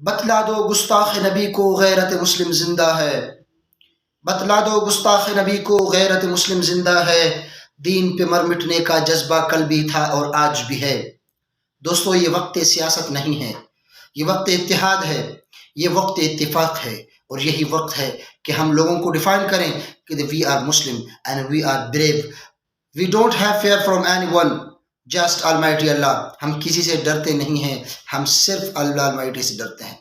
بتلا دو گستاخ نبی کو غیرت مسلم زندہ ہے، بتلا دو گستاخ نبی کو غیرت مسلم زندہ ہے، دین پہ مر مٹنے کا جذبہ کل بھی تھا اور آج بھی ہے۔ دوستو، یہ وقت سیاست نہیں ہے، یہ وقت اتحاد ہے، یہ وقت اتفاق ہے، اور یہی وقت ہے کہ ہم لوگوں کو ڈیفائن کریں کہ we are Muslim and we are brave, we don't have fear from anyone, just almighty Allah. ہم کسی سے ڈرتے نہیں ہیں، ہم صرف اللہ آلمائٹی سے ڈرتے ہیں۔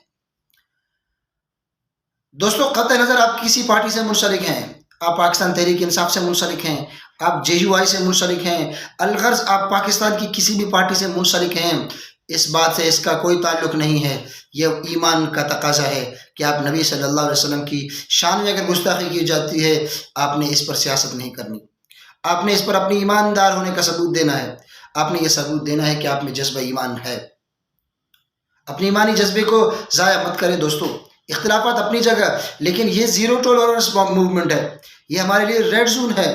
دوستو، قطع نظر آپ کسی پارٹی سے منسلک ہیں، آپ پاکستان تحریک انصاف سے منسلک ہیں، آپ جے یو آئی سے منسلک ہیں، الغرض آپ پاکستان کی کسی بھی پارٹی سے منسلک ہیں، اس بات سے اس کا کوئی تعلق نہیں ہے۔ یہ ایمان کا تقاضا ہے کہ آپ نبی صلی اللہ علیہ وسلم کی شان میں اگر گستاخی کی جاتی ہے، آپ نے اس پر سیاست نہیں کرنی، آپ نے اس پر اپنی ایماندار ہونے کا ثبوت دینا ہے، آپ نے یہ ثبوت دینا ہے کہ آپ میں جذبہ ایمان ہے۔ اپنی ایمانی جذبے کو ضائع مت کریں دوستو۔ اختلافات اپنی جگہ، لیکن یہ زیرو ٹولرنس موومنٹ ہے، یہ ہمارے لیے ریڈ زون ہے۔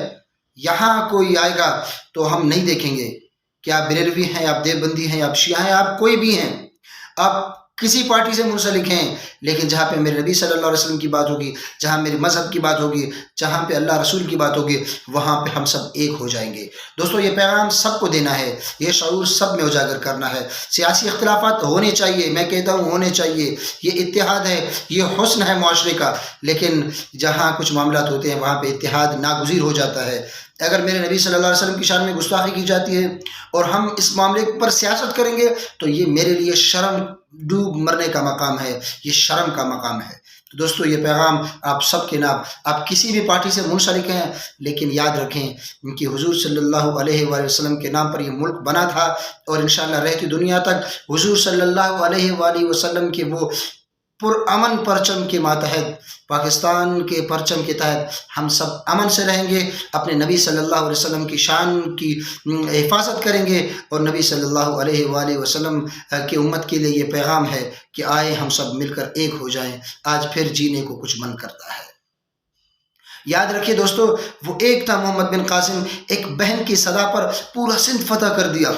یہاں کوئی آئے گا تو ہم نہیں دیکھیں گے کہ آپ بریلوی ہیں، آپ دیوبندی ہیں، آپ شیعہ ہیں، آپ کوئی بھی ہیں، آپ کسی پارٹی سے منسلک ہیں، لیکن جہاں پہ میرے نبی صلی اللہ علیہ وسلم کی بات ہوگی، جہاں میرے مذہب کی بات ہوگی، جہاں پہ اللہ رسول کی بات ہوگی، وہاں پہ ہم سب ایک ہو جائیں گے۔ دوستو، یہ پیغام سب کو دینا ہے، یہ شعور سب میں اجاگر کرنا ہے۔ سیاسی اختلافات ہونے چاہیے، میں کہتا ہوں ہونے چاہیے، یہ اتحاد ہے، یہ حسن ہے معاشرے کا، لیکن جہاں کچھ معاملات ہوتے ہیں وہاں پہ اتحاد ناگزیر ہو جاتا ہے۔ اگر میرے نبی صلی اللہ علیہ وسلم کی شان میں گستاخی کی جاتی ہے اور ہم اس معاملے پر سیاست کریں گے تو یہ میرے لیے شرم ڈوب مرنے کا مقام ہے، یہ شرم کا مقام ہے۔ تو دوستو، یہ پیغام آپ سب کے نام، آپ کسی بھی پارٹی سے منسلک ہیں، لیکن یاد رکھیں کہ حضور صلی اللہ علیہ وآلہ وسلم کے نام پر یہ ملک بنا تھا، اور انشاءاللہ رہتی دنیا تک حضور صلی اللہ علیہ وآلہ وسلم کے وہ پرامن پرچم کے ماتحت، پاکستان کے پرچم کے تحت ہم سب امن سے رہیں گے، اپنے نبی صلی اللہ علیہ وسلم کی شان کی حفاظت کریں گے، اور نبی صلی اللہ علیہ وآلہ وسلم کی امت کے لیے یہ پیغام ہے کہ آئے ہم سب مل کر ایک ہو جائیں، آج پھر جینے کو کچھ من کرتا ہے۔ یاد رکھیے دوستو، وہ ایک تھا محمد بن قاسم، ایک بہن کی صدا پر پورا سندھ فتح کر دیا۔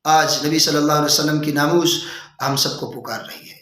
آج نبی صلی اللہ علیہ وسلم کی ناموس ہم سب کو پکار رہی ہے۔